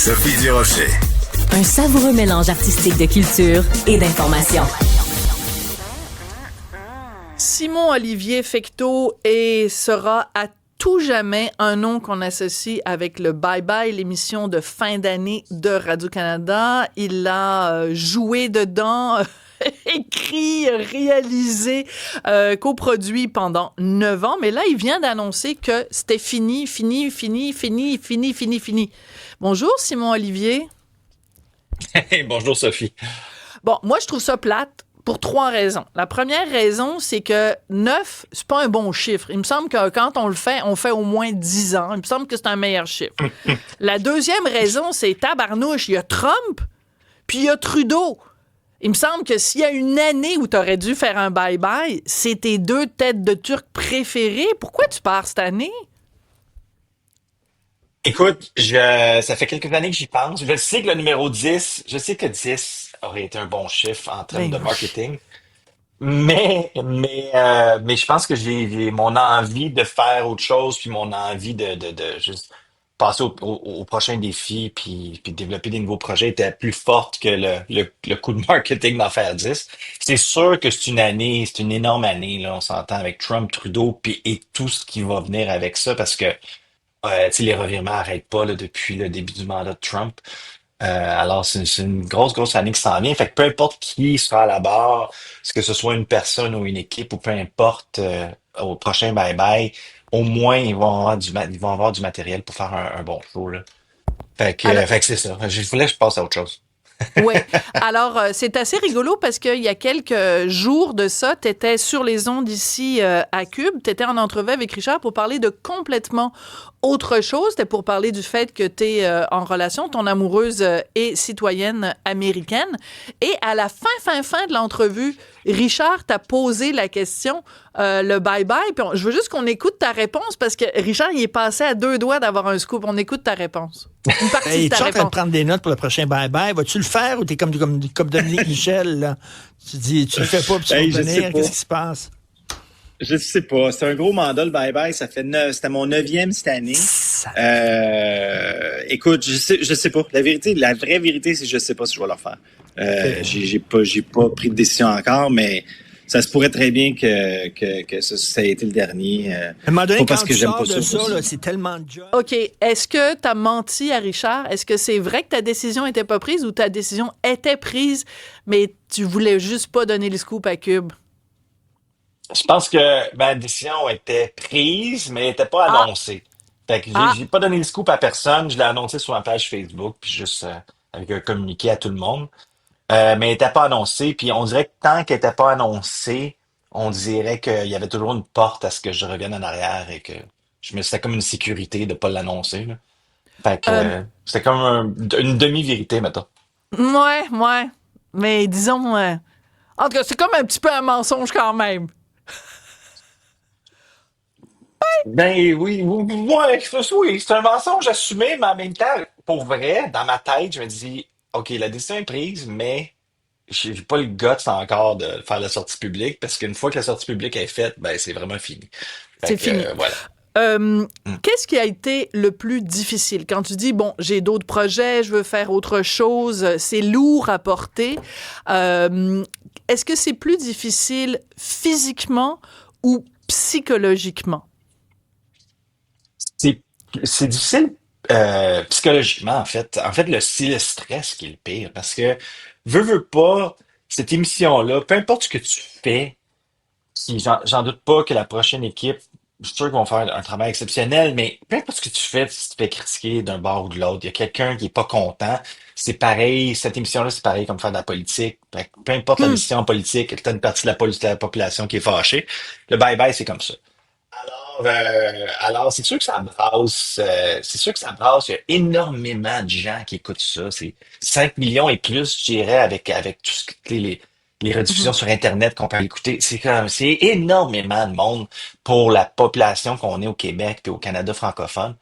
Sophie Durocher. Un savoureux mélange artistique de culture et d'information. Simon-Olivier Fecteau sera à tout jamais un nom qu'on associe avec le Bye Bye, l'émission de fin d'année de Radio-Canada. Il a joué dedans, écrit, réalisé, coproduit pendant 9 ans. Mais là, il vient d'annoncer que c'était fini. Bonjour, Simon-Olivier. Hey, bonjour Sophie. Bon, moi, je trouve ça plate pour 3 raisons. La première raison, c'est que 9, c'est pas un bon chiffre. Il me semble que quand on fait au moins 10 ans. Il me semble que c'est un meilleur chiffre. La deuxième raison, c'est tabarnouche. Il y a Trump, puis il y a Trudeau. Il me semble que s'il y a une année où tu aurais dû faire un bye-bye, c'est tes 2 têtes de Turc préférées. Pourquoi tu pars cette année? Écoute, ça fait quelques années que j'y pense. Je sais que le numéro 10, je sais que 10 aurait été un bon chiffre en termes Ben de oui. marketing, mais je pense que j'ai mon envie de faire autre chose, puis mon envie de juste passer au prochain défi, puis développer des nouveaux projets était plus forte que le coup de marketing d'en faire 10. C'est sûr que c'est une énorme année, là, on s'entend avec Trump, Trudeau, puis et tout ce qui va venir avec ça, parce que tu sais, les revirements n'arrêtent pas là, depuis le début du mandat de Trump. Alors, c'est une grosse année qui s'en vient. Fait que peu importe qui sera à la barre, que ce soit une personne ou une équipe, ou peu importe, au prochain bye-bye, au moins, ils vont avoir du matériel pour faire un bon show, là. Alors, Fait que c'est ça. Je voulais que je passe à autre chose. ouais. Alors, c'est assez rigolo parce qu'il y a quelques jours de ça, tu étais sur les ondes ici à Cube, tu étais en entrevue avec Richard pour parler de complètement autre chose. C'était pour parler du fait que tu es en relation, ton amoureuse est citoyenne américaine. Et à la fin de l'entrevue, Richard t'a posé la question, le bye-bye. Puis je veux juste qu'on écoute ta réponse parce que Richard, il est passé à 2 doigts d'avoir un scoop. On écoute ta réponse. Une partie de Hey, ta tu es en train de réponse. prendre des notes pour le prochain bye-bye. Vas-tu le faire ou t'es comme Dominique Michel, là? Tu dis, tu le fais pas, puis tu vas Hey, je sais revenir. pas. Qu'est-ce qui se passe? Je sais pas. C'est un gros mandat, le bye-bye. C'était mon 9e cette année. Ça- Écoute, je sais pas. La vraie vérité, c'est que je sais pas si je vais le refaire. J'ai pas pris de décision encore, mais ça se pourrait très bien que ça ait été le dernier. À un moment donné, Pas parce quand que tu j'aime sors pas de ça. ça, là, c'est tellement de job. OK. Est-ce que tu as menti à Richard? Est-ce que c'est vrai que ta décision n'était pas prise ou ta décision était prise, mais tu voulais juste pas donner le scoop à Cube? Je pense que ma décision était prise, mais elle n'était pas Ah, annoncée. Fait que ah, j'ai pas donné le scoop à personne. Je l'ai annoncé sur ma page Facebook, puis juste avec un communiqué à tout le monde. Mais elle n'était pas annoncée. Puis on dirait que tant qu'elle n'était pas annoncée, on dirait qu'il y avait toujours une porte à ce que je revienne en arrière et que c'était comme une sécurité de pas l'annoncer, là. Fait que euh, c'était comme une demi-vérité, mettons. ouais. Mais disons, en tout cas, c'est comme un petit peu un mensonge quand même. Ben oui, c'est un mensonge assumé, mais en même temps, pour vrai, dans ma tête, je me dis, OK, la décision est prise, mais j'ai pas le guts encore de faire la sortie publique, parce qu'une fois que la sortie publique est faite, ben c'est vraiment fini. Fait C'est que fini. voilà. Mm. Qu'est-ce qui a été le plus difficile? Quand tu dis, bon, j'ai d'autres projets, je veux faire autre chose, c'est lourd à porter. Est-ce que c'est plus difficile physiquement ou psychologiquement? C'est c'est difficile psychologiquement, en fait. En fait, c'est le stress qui est le pire, parce que veux pas, cette émission-là, peu importe ce que tu fais, si j'en doute pas que la prochaine équipe, je suis sûr qu'ils vont faire un travail exceptionnel, mais peu importe ce que tu fais, si tu te fais critiquer d'un bord ou de l'autre, il y a quelqu'un qui est pas content. C'est pareil, cette émission-là, c'est pareil comme faire de la politique. Fait que peu importe la Hmm. décision politique, t'as une partie de de la population qui est fâchée. Le bye-bye, c'est comme ça. Alors c'est sûr que ça brasse, c'est sûr que ça brasse. Il y a énormément de gens qui écoutent ça. C'est 5 millions et plus, je dirais, avec tout ce que les rediffusions Mhm. sur Internet qu'on peut écouter. C'est énormément de monde pour la population qu'on est au Québec et au Canada francophone.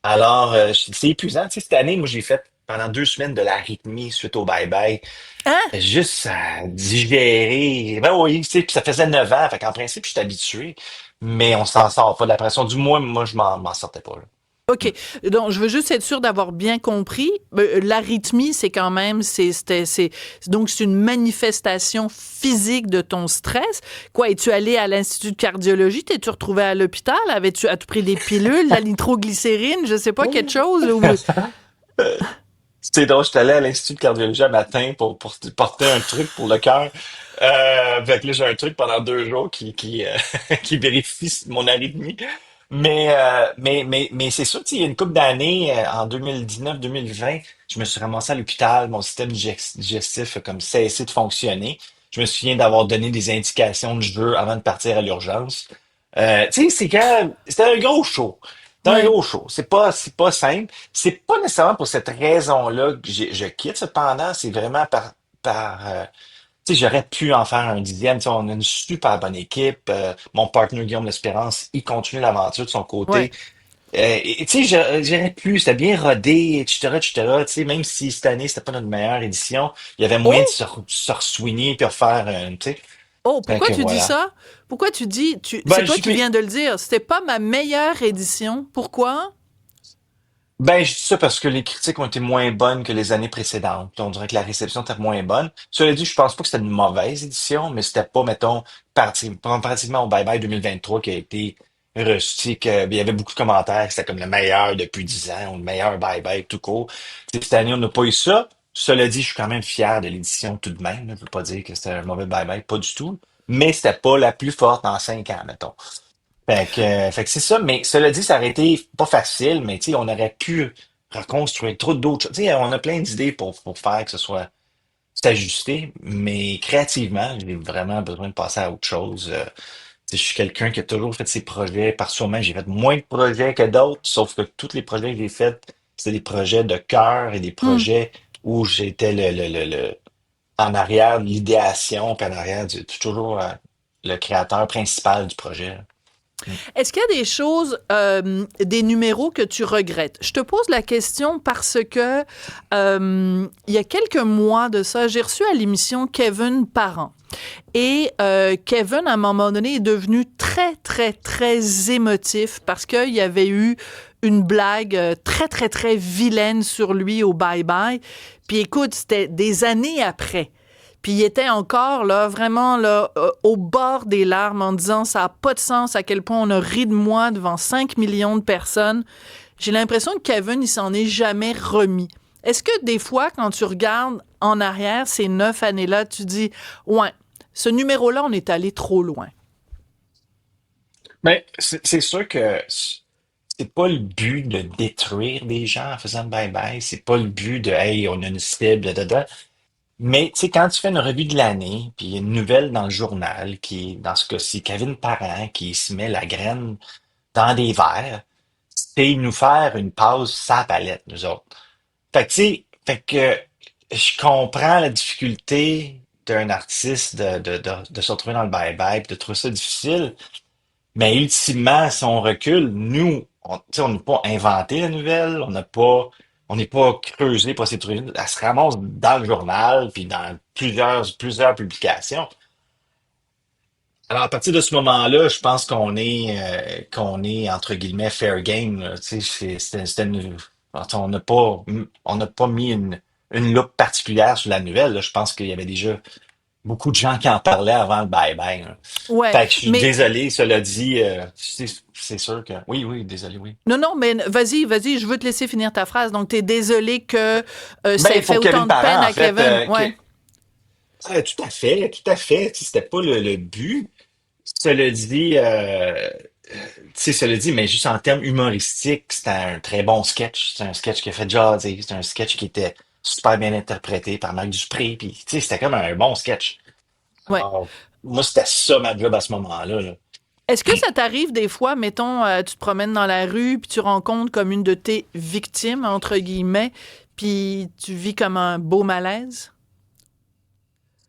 Alors, c'est épuisant. Tu sais, cette année, moi, j'ai fait pendant 2 semaines de l'arythmie suite au bye-bye. Hein? Juste à digérer. Ben oui, tu sais, puis ça faisait 9 ans. Fait qu'en principe, je suis habitué. Mais on s'en sort pas de la pression. Du moins, moi, je m'en sortais pas, là. OK. Donc, je veux juste être sûre d'avoir bien compris. L'arythmie, c'est quand même, donc c'est une manifestation physique de ton stress. Quoi, es-tu allé à l'Institut de cardiologie? T'es-tu retrouvé à l'hôpital? As-tu pris des pilules, la nitroglycérine, je sais pas, quelque chose? Ou... C'est drôle, j'étais allé à l'Institut de cardiologie un matin pour porter un truc pour le cœur. Fait que là, j'ai un truc pendant 2 jours qui vérifie mon arythmie. Mais c'est sûr, tu sais, il y a une couple d'années, en 2019-2020, je me suis ramassé à l'hôpital, mon système digestif a comme cessé de fonctionner. Je me souviens d'avoir donné des indications de jeu avant de partir à l'urgence. Tu sais, c'était un gros show. C'était un Ouais. gros show. C'est pas simple. C'est pas nécessairement pour cette raison-là que je quitte. Cependant, c'est vraiment tu sais, j'aurais pu en faire un dixième. Tu sais, on a une super bonne équipe. Mon partenaire Guillaume L'Espérance, il continue l'aventure de son côté. Ouais. Et tu sais, j'aurais pu, c'était bien rodé, etc., etc. Tu sais, même si cette année, c'était pas notre meilleure édition, il y avait moyen de Oh! se re-swinguer puis refaire, tu sais. Oh, Fait pourquoi que tu dis voilà. ça? Pourquoi tu dis, c'est Ben, toi je qui dis, viens de le dire, c'était pas ma meilleure édition. Pourquoi? ben, je dis ça parce que les critiques ont été moins bonnes que les années précédentes. On dirait que la réception était moins bonne. Cela dit, je pense pas que c'était une mauvaise édition, mais c'était pas, mettons, pratiquement au Bye Bye 2023 qui a été reçu, tu sais, il y avait beaucoup de commentaires, que c'était comme le meilleur depuis 10 ans, ou le meilleur Bye Bye tout court. Tu sais, cette année, on n'a pas eu ça. Cela dit, je suis quand même fier de l'édition tout de même, là. Je veux pas dire que c'était un mauvais Bye Bye, pas du tout. Mais c'était pas la plus forte en 5 ans, mettons. Fait que c'est ça, mais cela dit, ça aurait été pas facile, mais tu sais, on aurait pu reconstruire trop d'autres choses. Tu sais, on a plein d'idées pour faire que ce soit s'ajuster, mais créativement, j'ai vraiment besoin de passer à autre chose. Tu sais, je suis quelqu'un qui a toujours fait ses projets par soi-même. J'ai fait moins de projets que d'autres, sauf que tous les projets que j'ai faits, c'était des projets de cœur et des Hmm. projets où j'étais en arrière de l'idéation, puis en arrière toujours le créateur principal du projet. Est-ce qu'il y a des choses, des numéros que tu regrettes? Je te pose la question parce que il y a quelques mois de ça, j'ai reçu à l'émission Kevin Parent. Et Kevin, à un moment donné, est devenu très, très, très émotif parce qu'il y avait eu une blague très, très, très vilaine sur lui au Bye Bye. Puis écoute, c'était des années après. Puis il était encore là, vraiment là, au bord des larmes en disant ça n'a pas de sens à quel point on a ri de moi devant 5 millions de personnes. J'ai l'impression que Kevin, il s'en est jamais remis. Est-ce que des fois, quand tu regardes en arrière ces 9 années-là, tu dis ouais, ce numéro-là, on est allé trop loin. Mais c'est sûr que c'est pas le but de détruire des gens en faisant le bye-bye. C'est pas le but de hey, on a une cible, da. Mais tu sais, quand tu fais une revue de l'année, puis il y a une nouvelle dans le journal qui est, dans ce cas-ci, Kevin Parent qui se met la graine dans des verres, c'est nous faire une pause sans palette, nous autres. Fait que tu sais, fait que je comprends la difficulté d'un artiste de se retrouver dans le bye-bye, puis de trouver ça difficile. Mais ultimement, si on recule, nous, tu sais, on n'a pas inventé la nouvelle, on n'est pas creusé pour ces trucs. Elle se ramasse dans le journal, puis dans plusieurs publications. Alors, à partir de ce moment-là, je pense qu'on est, entre guillemets, fair game, là. Tu sais, on n'a pas mis une loupe particulière sur la nouvelle, là. Je pense qu'il y avait déjà beaucoup de gens qui en parlaient avant le bye-bye, là. Ouais, Fait que je suis mais désolé, cela dit, c'est sûr que. Oui, oui, désolé, oui. non, non, mais vas-y, vas-y, je veux te laisser finir ta phrase. Donc, t'es désolé que ça ait Ben, fait pour autant Kevin de peine Parent, en à fait, Kevin. Ouais, tout à fait, tout à fait. Tu sais, c'était pas le but. Cela dit, tu sais, cela dit, mais juste en termes humoristiques, c'était un très bon sketch. C'est un sketch qui a fait jaser. C'est un sketch qui était super bien interprété par Marc Dupré. Puis, tu sais, c'était comme un bon sketch. ouais. Alors, moi, c'était ça ma job à ce moment-là, là. Est-ce que ça t'arrive des fois, mettons, tu te promènes dans la rue, puis tu rencontres comme une de tes victimes, entre guillemets, puis tu vis comme un beau malaise?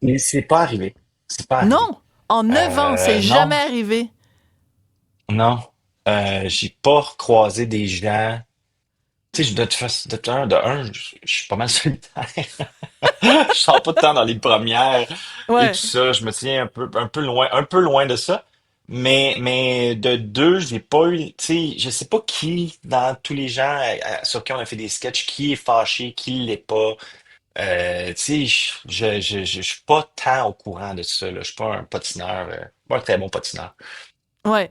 Mais c'est pas arrivé. C'est pas arrivé. Non! En 9 ans, c'est jamais Non, arrivé. non. J'ai pas croisé des gens. Tu sais, je suis pas mal solitaire. Je sors pas de temps dans les premières et tout Ouais. ça. Je me tiens un peu loin de ça. Mais de deux, j'ai pas eu, tu sais, je sais pas qui, dans tous les gens sur qui on a fait des sketchs, qui est fâché, qui l'est pas. Tu sais, je suis pas tant au courant de ça, là. Je suis pas un patineur, pas un très bon patineur. Ouais.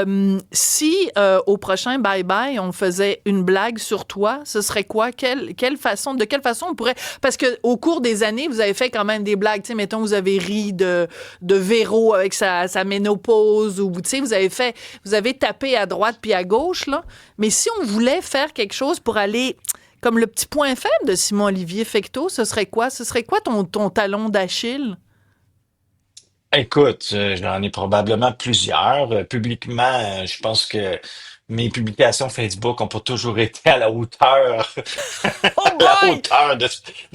Mm. Si au prochain Bye Bye, on faisait une blague sur toi, ce serait quoi? De quelle façon on pourrait... Parce que au cours des années, vous avez fait quand même des blagues. Tu sais, mettons, vous avez ri de Véro avec sa ménopause, ou tu sais, vous avez tapé à droite puis à gauche, là. Mais si on voulait faire quelque chose pour aller... Comme le petit point faible de Simon-Olivier Fecteau, ce serait quoi? Ce serait quoi ton talon d'Achille? Écoute, j'en ai probablement plusieurs. Publiquement, je pense que mes publications Facebook ont pas toujours été à la hauteur, Oh à la boy! hauteur de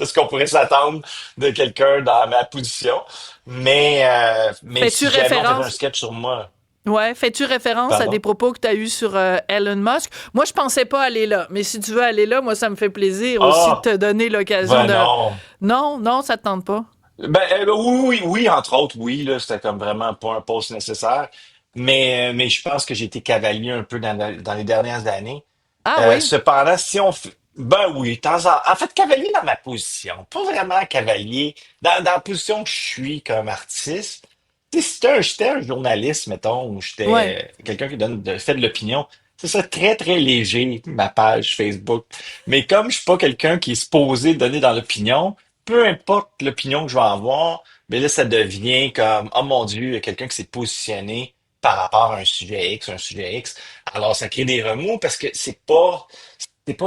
ce qu'on pourrait s'attendre de quelqu'un dans ma position. Mais Fais-tu si jamais on faisait un référence? sketch sur moi, Ouais, fais-tu référence à des pardon? propos que tu as eus sur Elon Musk? Moi, je pensais pas aller là, mais si tu veux aller là, moi, ça me fait plaisir aussi de Ah, te donner l'occasion ben de... non. Non, non, ça te tente pas. Oui, entre autres, oui, là, c'était comme vraiment pas un poste nécessaire. Mais je pense que j'ai été cavalier un peu dans les dernières années. Ah oui? Cependant, si on fait... Ben oui, de temps en fait, cavalier dans ma position. Pas vraiment cavalier. Dans la position que je suis comme artiste. Tu sais, si j'étais un journaliste, mettons, ou Ouais. j'étais quelqu'un qui fait de l'opinion, c'est ça, très, très léger, ma page Facebook. Mais comme je suis pas quelqu'un qui est supposé donner dans l'opinion, peu importe l'opinion que je vais avoir, mais là, ça devient comme, oh mon Dieu, il y a quelqu'un qui s'est positionné par rapport à un sujet X, un sujet X. Alors, ça crée des remous parce que c'est pas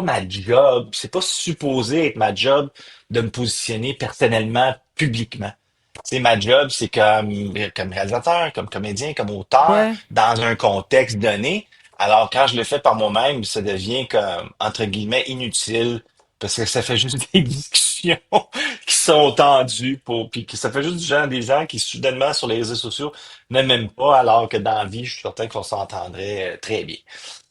ma job, c'est pas supposé être ma job de me positionner personnellement, publiquement. C'est ma job, c'est comme réalisateur, comme comédien, comme auteur, Ouais. dans un contexte donné. Alors, quand je le fais par moi-même, ça devient comme, entre guillemets, inutile, parce que ça fait juste des discussions qui sont tendues puis que ça fait juste des gens qui, soudainement, sur les réseaux sociaux, n'aiment même pas, alors que dans la vie, je suis certain qu'on s'entendrait très bien.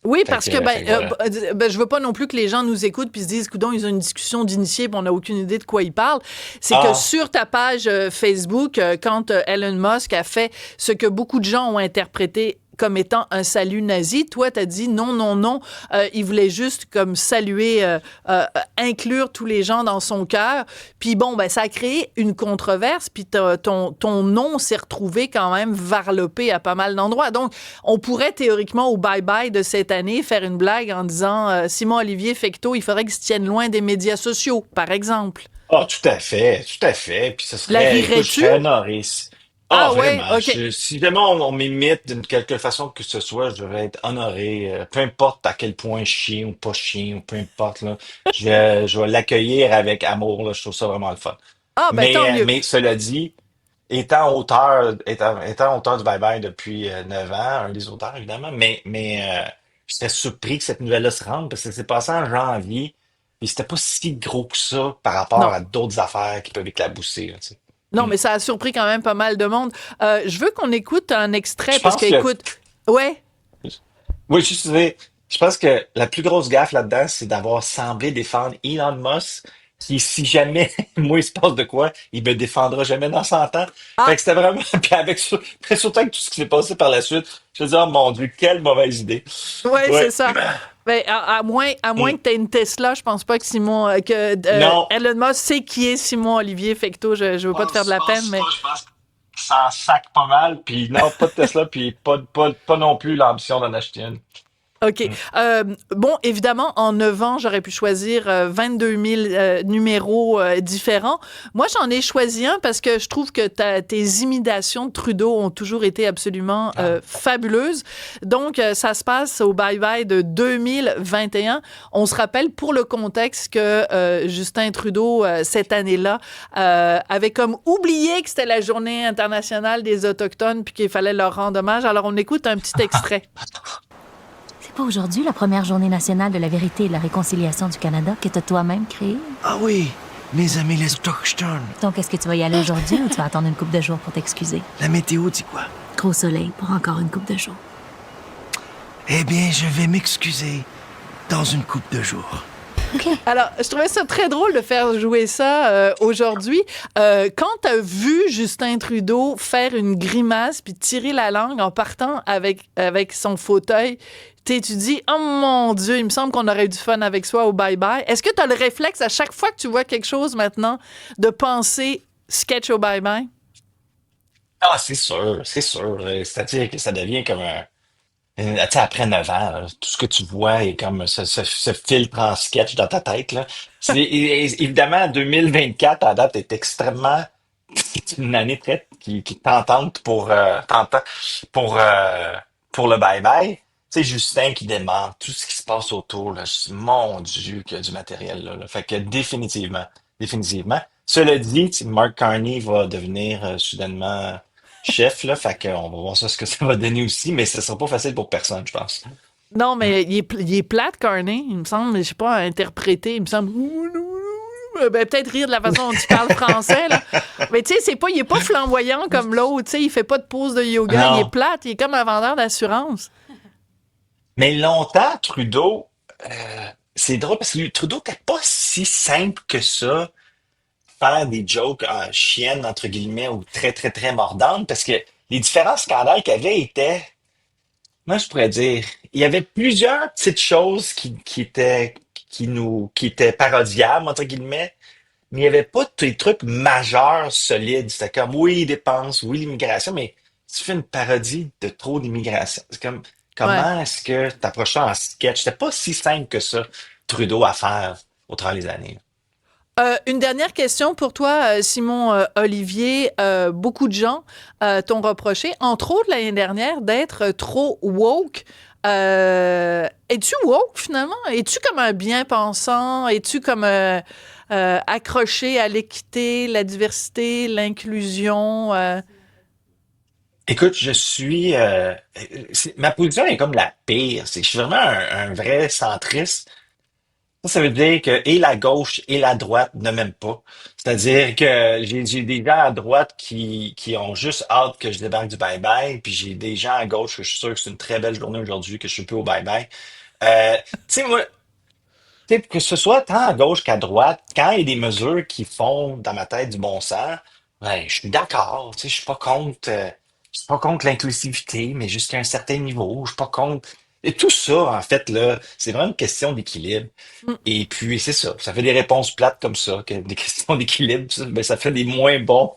Oui, Fait parce que, que fait que voilà. je veux pas non plus que les gens nous écoutent puis se disent, coudonc, ils ont une discussion d'initiés, puis on n'a aucune idée de quoi ils parlent. C'est que Ah, sur ta page Facebook, quand Elon Musk a fait ce que beaucoup de gens ont interprété comme étant un salut nazi, toi, t'as dit non, non, non. Il voulait juste comme saluer, inclure tous les gens dans son cœur. Puis bon, ben ça a créé une controverse. Puis ton nom s'est retrouvé quand même varlopé à pas mal d'endroits. Donc, on pourrait théoriquement au bye-bye de cette année faire une blague en disant Simon-Olivier Fecteau, il faudrait qu'il se tienne loin des médias sociaux, par exemple. ah, tout à fait, tout à fait. Puis ce La serait, écoute, je rirais-tu? serais honoré. Ah, Ah ouais, vraiment. OK. Si jamais on m'imite d'une quelque façon que ce soit, je devrais être honoré. Peu importe à quel point chien ou pas chien, ou peu importe, là. Je vais l'accueillir avec amour, là. Je trouve ça vraiment le fun. Ah, ben tant mieux. Mais cela dit, étant auteur du Bye Bye depuis 9 ans, un des auteurs, évidemment, je serais surpris que cette nouvelle-là se rende parce que c'est passé en janvier et c'était pas si gros que ça par rapport Non. à d'autres affaires qui peuvent éclabousser, là, tu sais. Non, Mm. mais ça a surpris quand même pas mal de monde. Je veux qu'on écoute un extrait Je parce que, pense que, écoute, ouais. oui, je pense que la plus grosse gaffe là-dedans, c'est d'avoir semblé défendre Elon Musk, qui, si jamais, moi, il se passe de quoi, il me défendra jamais dans 100 ans. Fait Ah, que c'était vraiment, puis surtout avec tout ce qui s'est passé par la suite, je me dis, oh mon Dieu, quelle mauvaise idée. ouais, c'est Ouais. ça. Ben, à moins Mm. que tu aies une Tesla, je pense pas que Non. Elon Musk sait qui est Simon-Olivier Fecteau. Je veux pas te faire de la peine, mais Je pense que ça en sac pas mal, puis non, pas de Tesla, puis pas non plus l'ambition d'en acheter une. OK. Mm. Bon, évidemment, en 9 ans, j'aurais pu choisir 22 000 numéros différents. Moi, j'en ai choisi un parce que je trouve que tes imitations de Trudeau ont toujours été absolument Ah. fabuleuses. Donc, ça se passe au bye-bye de 2021. On se rappelle, pour le contexte, que Justin Trudeau, cette année-là, avait comme oublié que c'était la Journée internationale des Autochtones puis qu'il fallait leur rendre hommage. Alors, on écoute un petit extrait. C'est pas aujourd'hui la première journée nationale de la vérité et de la réconciliation du Canada que t'as toi-même créée? Ah oui, mes amis les Autochtones. Donc, est-ce que tu vas y aller aujourd'hui ou tu vas attendre une couple de jours pour t'excuser? La météo dit quoi? Gros soleil pour encore une couple de jours. Eh bien, je vais m'excuser dans une couple de jours. Alors, je trouvais ça très drôle de faire jouer ça aujourd'hui. Quand t'as vu Justin Trudeau faire une grimace puis tirer la langue en partant avec son fauteuil, tu dis « Oh mon Dieu, il me semble qu'on aurait eu du fun avec soi au bye-bye ». Est-ce que tu as le réflexe à chaque fois que tu vois quelque chose maintenant de penser sketch au bye-bye? Ah, c'est sûr, c'est sûr. C'est-à-dire que ça devient comme tu sais, après 9 ans, là, tout ce que tu vois est comme ce filtre en sketch dans ta tête, là. Évidemment, 2024, à date, est extrêmement... C'est une année qui est tentante pour le bye-bye. Tu sais, Justin qui démarre, tout ce qui se passe autour, là, je dis, mon Dieu, qu'il y a du matériel là, là. Fait que définitivement, définitivement. Cela dit, tu sais, Mark Carney va devenir soudainement chef, là. Fait qu'on va voir ça, ce que ça va donner aussi, mais ce sera pas facile pour personne, je pense. Non, mais il est plate, Carney. Il me semble, je sais pas, interpréter. Il me semble... Ben, peut-être rire de la façon dont tu parles français, là. Mais tu sais, il est pas flamboyant comme l'autre, tu sais, il fait pas de pose de yoga, Non. il est plate, il est comme un vendeur d'assurance. Mais longtemps, Trudeau, c'est drôle parce que Trudeau n'était pas si simple que ça, faire des jokes chiennes, entre guillemets, ou très, très, très mordantes, parce que les différents scandales qu'il y avait étaient, moi, je pourrais dire, il y avait plusieurs petites choses qui étaient parodiables, entre guillemets, mais il n'y avait pas des trucs majeurs, solides. C'était comme, oui, les dépenses, oui, l'immigration, mais si tu fais une parodie de trop d'immigration, c'est comme, Ouais. comment est-ce que tu approches ça en sketch? C'était pas si simple que ça, Trudeau, à faire au travers des années. Une dernière question pour toi, Simon Olivier. Beaucoup de gens t'ont reproché, entre autres l'année dernière, d'être trop woke. Es-tu woke finalement? Es-tu comme un bien-pensant? Es-tu comme accroché à l'équité, la diversité, l'inclusion? Écoute, ma position est comme la pire. C'est que je suis vraiment un vrai centriste. Ça veut dire que et la gauche et la droite ne m'aiment pas. C'est-à-dire que j'ai des gens à droite qui ont juste hâte que je débarque du bye-bye, puis j'ai des gens à gauche que je suis sûr que c'est une très belle journée aujourd'hui, que je suis plus au bye-bye. Tu sais, moi, tu sais, que ce soit tant à gauche qu'à droite, quand il y a des mesures qui font dans ma tête du bon sens, ben, je suis d'accord. Tu sais, je suis pas contre l'inclusivité, mais jusqu'à un certain niveau. Je suis pas contre. Et tout ça, en fait, là, c'est vraiment une question d'équilibre. Et puis, c'est ça. Ça fait des réponses plates comme ça, des questions d'équilibre. Ben, ça fait des moins bons.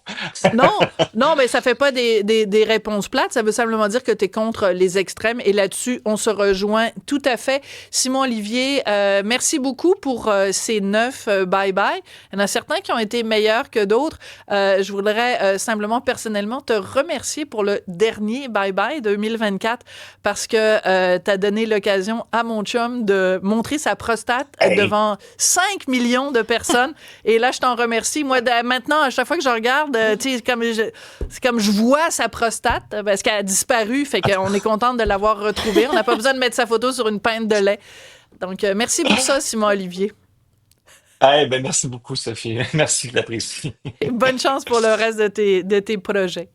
Non, non, mais ça fait pas des réponses plates. Ça veut simplement dire que tu es contre les extrêmes. Et là-dessus, on se rejoint tout à fait. Simon Olivier, merci beaucoup pour ces 9 bye-bye. Il y en a certains qui ont été meilleurs que d'autres. Je voudrais simplement personnellement te remercier pour le dernier bye-bye 2024 parce que tu as donné l'occasion à mon chum de montrer sa prostate Hey. devant 5 millions de personnes. Et là, je t'en remercie. Moi, maintenant, à chaque fois que je regarde, tu sais, c'est comme je vois sa prostate parce qu'elle a disparu. Fait qu'on est contente de l'avoir retrouvée. On n'a pas besoin de mettre sa photo sur une pinte de lait. Donc, merci pour ça, Simon Olivier. Ben, merci beaucoup, Sophie. Merci, je l'apprécie. Et bonne chance pour le reste de tes projets.